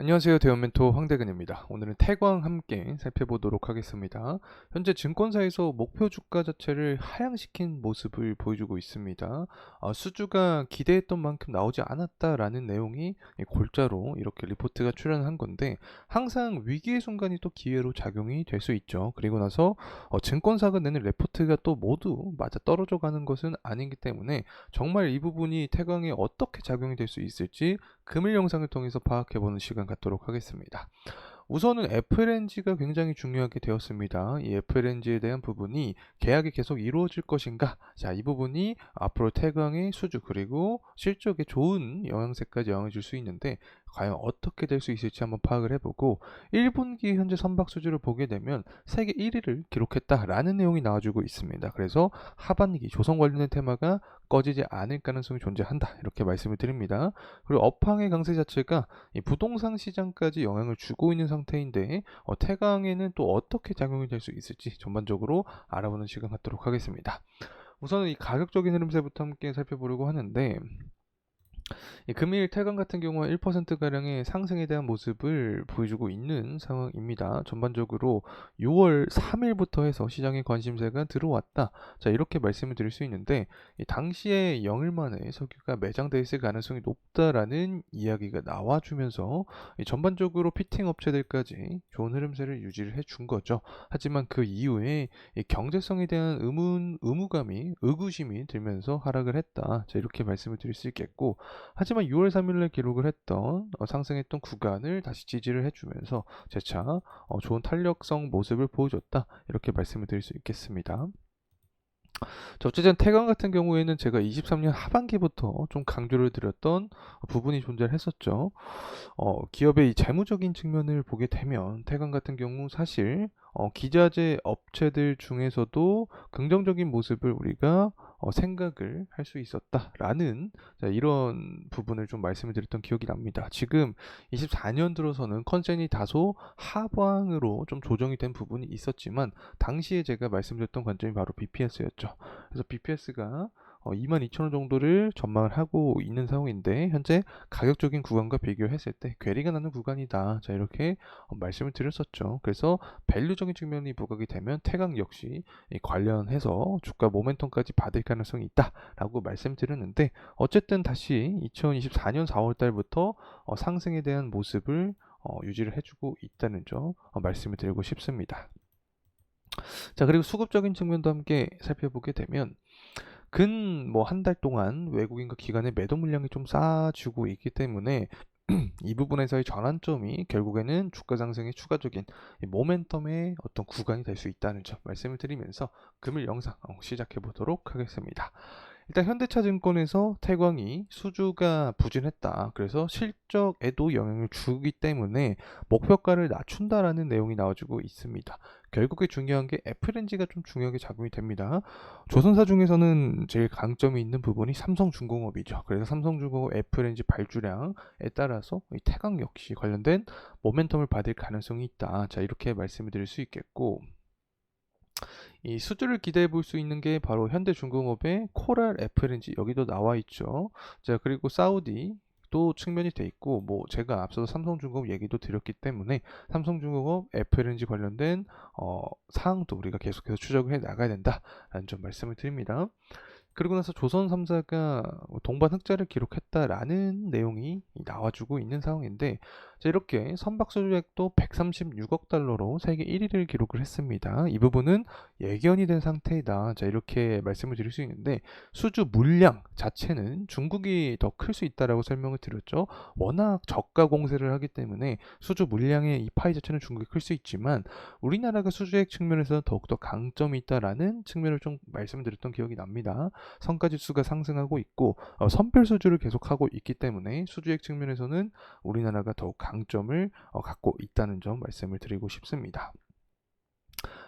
안녕하세요. 대원멘토 황대근입니다. 오늘은 태광 함께 살펴보도록 하겠습니다. 현재 증권사에서 목표 주가 자체를 하향시킨 모습을 보여주고 있습니다. 수주가 기대했던 만큼 나오지 않았다라는 내용이 골자로 이렇게 리포트가 출연한 건데, 항상 위기의 순간이 또 기회로 작용이 될 수 있죠. 그리고 나서 증권사가 내는 레포트가 또 모두 맞아 떨어져 가는 것은 아니기 때문에 정말 이 부분이 태광에 어떻게 작용이 될 수 있을지 금일 영상을 통해서 파악해보는 시간 갖도록 하겠습니다. 우선은 FLNG가 굉장히 중요하게 되었습니다. 이 FLNG에 대한 부분이 계약이 계속 이루어질 것인가? 자, 이 부분이 앞으로 태광의 수주 그리고 실적에 좋은 영향세까지 영향을 줄 수 있는데, 과연 어떻게 될 수 있을지 한번 파악을 해보고, 1분기 현재 선박 수주를 보게 되면 세계 1위를 기록했다라는 내용이 나와주고 있습니다. 그래서 하반기 조선 관련된 테마가 꺼지지 않을 가능성이 존재한다, 이렇게 말씀을 드립니다. 그리고 업황의 강세 자체가 이 부동산 시장까지 영향을 주고 있는 상태인데, 태강에는 또 어떻게 작용이 될 수 있을지 전반적으로 알아보는 시간 갖도록 하겠습니다. 우선은 이 가격적인 흐름세부터 함께 살펴보려고 하는데, 이 금일 태강 같은 경우는 1%가량의 상승에 대한 모습을 보여주고 있는 상황입니다. 전반적으로 6월 3일부터 해서 시장의 관심세가 들어왔다. 자, 이렇게 말씀을 드릴 수 있는데, 이 당시에 0일 만에 석유가 매장돼 있을 가능성이 높다라는 이야기가 나와주면서 이 전반적으로 피팅 업체들까지 좋은 흐름세를 유지를 해준 거죠. 하지만 그 이후에 이 경제성에 대한 의무감이, 의구심이 들면서 하락을 했다. 자, 이렇게 말씀을 드릴 수 있겠고, 하지만 6월 3일날 기록을 했던 상승했던 구간을 다시 지지를 해주면서 재차 좋은 탄력성 모습을 보여줬다, 이렇게 말씀을 드릴 수 있겠습니다. 자, 어쨌든 태광 같은 경우에는 제가 23년 하반기부터 좀 강조를 드렸던 부분이 존재를 했었죠. 기업의 이 재무적인 측면을 보게 되면 태광 같은 경우 사실 기자재 업체들 중에서도 긍정적인 모습을 우리가 생각을 할 수 있었다라는, 자, 이런 부분을 좀 말씀을 드렸던 기억이 납니다. 지금 24년 들어서는 컨센이 다소 하방으로 좀 조정이 된 부분이 있었지만, 당시에 제가 말씀드렸던 관점이 바로 BPS였죠. 그래서 BPS가 22,000원 정도를 전망을 하고 있는 상황인데, 현재 가격적인 구간과 비교했을 때 괴리가 나는 구간이다. 자, 이렇게 말씀을 드렸었죠. 그래서 밸류적인 측면이 부각이 되면 태강 역시 이 관련해서 주가 모멘텀까지 받을 가능성이 있다라고 말씀드렸는데, 어쨌든 다시 2024년 4월 달부터 상승에 대한 모습을 유지를 해주고 있다는 점 말씀을 드리고 싶습니다. 자, 그리고 수급적인 측면도 함께 살펴보게 되면, 근 뭐 한 달 동안 외국인과 기관의 매도 물량이 좀 쌓아주고 있기 때문에 이 부분에서의 전환점이 결국에는 주가 상승의 추가적인 이 모멘텀의 어떤 구간이 될 수 있다는 점 말씀을 드리면서 금일 영상 시작해 보도록 하겠습니다. 일단 현대차증권에서 태광이 수주가 부진했다, 그래서 실적에도 영향을 주기 때문에 목표가를 낮춘다라는 내용이 나와주고 있습니다. 결국에 중요한 게 FLNG가 좀 중요하게 작용이 됩니다. 조선사 중에서는 제일 강점이 있는 부분이 삼성중공업이죠. 그래서 삼성중공업 FLNG 발주량에 따라서 이 태광 역시 관련된 모멘텀을 받을 가능성이 있다. 자, 이렇게 말씀을 드릴 수 있겠고, 이 수주를 기대해 볼 수 있는 게 바로 현대중공업의 코랄 FLNG, 여기도 나와 있죠. 자, 그리고 사우디 또 측면이 돼 있고, 뭐 제가 앞서서 삼성중공업 얘기도 드렸기 때문에 삼성중공업 FLNG 관련된 사항도 우리가 계속해서 추적을 해 나가야 된다라는 점 말씀을 드립니다. 그리고 나서 조선 3사가 동반 흑자를 기록했다라는 내용이 나와주고 있는 상황인데, 자, 이렇게 선박 수주액도 136억 달러로 세계 1위를 기록을 했습니다. 이 부분은 예견이 된 상태이다. 자, 이렇게 말씀을 드릴 수 있는데, 수주 물량 자체는 중국이 더 클 수 있다라고 설명을 드렸죠. 워낙 저가 공세를 하기 때문에 수주 물량의 이 파이 자체는 중국이 클 수 있지만, 우리나라가 수주액 측면에서는 더욱더 강점이 있다라는 측면을 좀 말씀드렸던 기억이 납니다. 성과지수가 상승하고 있고 선별 수주를 계속하고 있기 때문에 수주액 측면에서는 우리나라가 더욱 강점을 갖고 있다는 점 말씀을 드리고 싶습니다.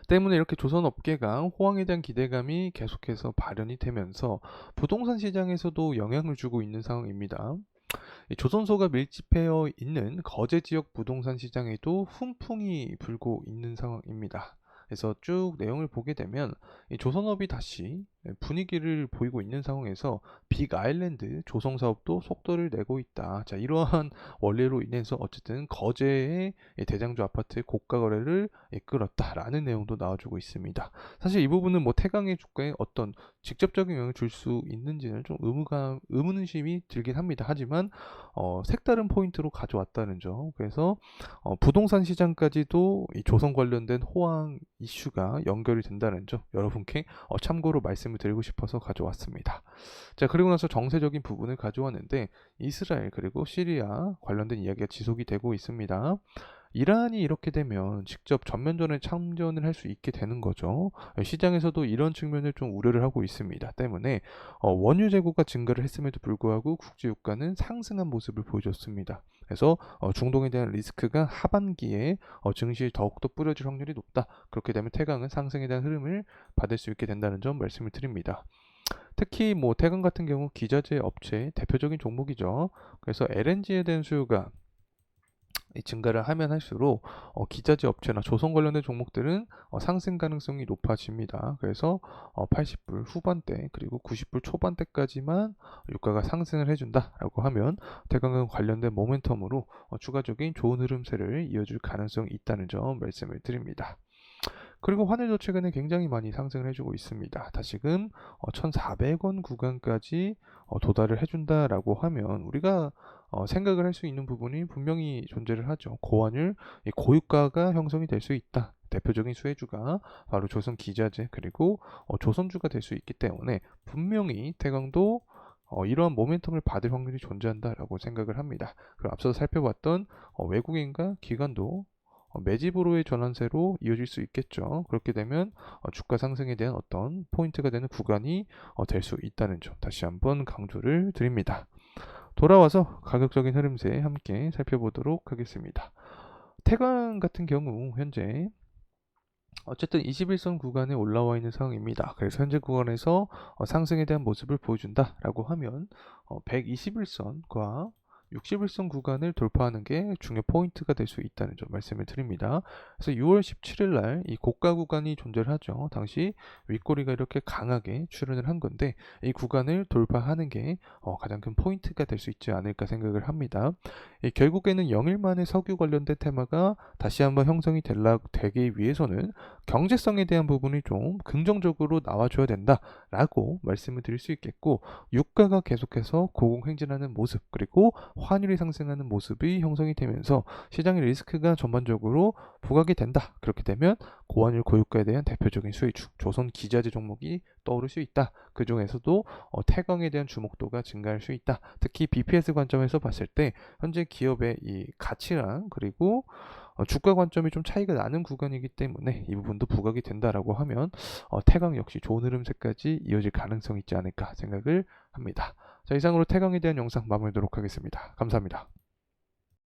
때문에 이렇게 조선업계가 호황에 대한 기대감이 계속해서 발현이 되면서 부동산 시장에서도 영향을 주고 있는 상황입니다. 조선소가 밀집해 있는 거제 지역 부동산 시장에도 훈풍이 불고 있는 상황입니다. 그래서 쭉 내용을 보게 되면 이 조선업이 다시 분위기를 보이고 있는 상황에서 빅 아일랜드 조성 사업도 속도를 내고 있다. 자, 이러한 원리로 인해서 어쨌든 거제의 대장주 아파트의 고가 거래를 이끌었다라는 내용도 나와주고 있습니다. 사실 이 부분은 뭐 태광의 주가에 어떤 직접적인 영향을 줄 수 있는지는 좀 의문심이 들긴 합니다. 하지만 색다른 포인트로 가져왔다는 점. 그래서 부동산 시장까지도 이 조성 관련된 호황 이슈가 연결이 된다는 점 여러분께 참고로 말씀을 드리고 싶어서 가져왔습니다. 자, 그리고 나서 정세적인 부분을 가져왔는데 이스라엘 그리고 시리아 관련된 이야기가 지속이 되고 있습니다. 이란이 이렇게 되면 직접 전면전에 참전을 할 수 있게 되는 거죠. 시장에서도 이런 측면을 좀 우려를 하고 있습니다. 때문에 원유 재고가 증가를 했음에도 불구하고 국제유가는 상승한 모습을 보여줬습니다. 그래서 중동에 대한 리스크가 하반기에 증시에 더욱더 뿌려질 확률이 높다. 그렇게 되면 태강은 상승에 대한 흐름을 받을 수 있게 된다는 점 말씀을 드립니다. 특히 뭐 태강 같은 경우 기자재 업체의 대표적인 종목이죠. 그래서 LNG에 대한 수요가 증가를 하면 할수록 기자재 업체나 조선 관련된 종목들은 상승 가능성이 높아집니다. 그래서 80불 후반대 그리고 90불 초반대까지만 유가가 상승을 해준다라고 하면 태광과 관련된 모멘텀으로 추가적인 좋은 흐름세를 이어줄 가능성이 있다는 점 말씀을 드립니다. 그리고 환율도 최근에 굉장히 많이 상승을 해주고 있습니다. 다시금 1,400원 구간까지 도달을 해준다라고 하면 우리가 생각을 할 수 있는 부분이 분명히 존재를 하죠. 고환율, 고유가가 형성이 될 수 있다. 대표적인 수혜주가 바로 조선 기자재 그리고 조선주가 될 수 있기 때문에 분명히 태광도 이러한 모멘텀을 받을 확률이 존재한다라고 생각을 합니다. 그리고 앞서서 살펴봤던 외국인과 기관도 매집으로의 전환세로 이어질 수 있겠죠. 그렇게 되면 주가 상승에 대한 어떤 포인트가 되는 구간이 될 수 있다는 점 다시 한번 강조를 드립니다. 돌아와서 가격적인 흐름세 함께 살펴보도록 하겠습니다. 태광 같은 경우 현재 어쨌든 21선 구간에 올라와 있는 상황입니다. 그래서 현재 구간에서 상승에 대한 모습을 보여준다라고 하면 121선과 61선 구간을 돌파하는 게 중요 포인트가 될 수 있다는 점 말씀을 드립니다. 그래서 6월 17일 날 이 고가 구간이 존재를 하죠. 당시 윗꼬리가 이렇게 강하게 출현을 한 건데 이 구간을 돌파하는 게 가장 큰 포인트가 될 수 있지 않을까 생각을 합니다. 결국에는 영일 만에 석유 관련된 테마가 다시 한번 형성이 되기 위해서는 경제성에 대한 부분이 좀 긍정적으로 나와줘야 된다라고 말씀을 드릴 수 있겠고 유가가 계속해서 고공행진하는 모습 그리고 환율이 상승하는 모습이 형성이 되면서 시장의 리스크가 전반적으로 부각이 된다. 그렇게 되면 고환율 고유가에 대한 대표적인 수혜주 조선 기자재 종목이 떠오를 수 있다. 그 중에서도 태광에 대한 주목도가 증가할 수 있다. 특히 BPS 관점에서 봤을 때 현재 기업의 이 가치랑 그리고 주가 관점이 좀 차이가 나는 구간이기 때문에 이 부분도 부각이 된다라고 하면 태광 역시 좋은 흐름세까지 이어질 가능성이 있지 않을까 생각을 합니다. 자, 이상으로 태광에 대한 영상 마무리하도록 하겠습니다. 감사합니다.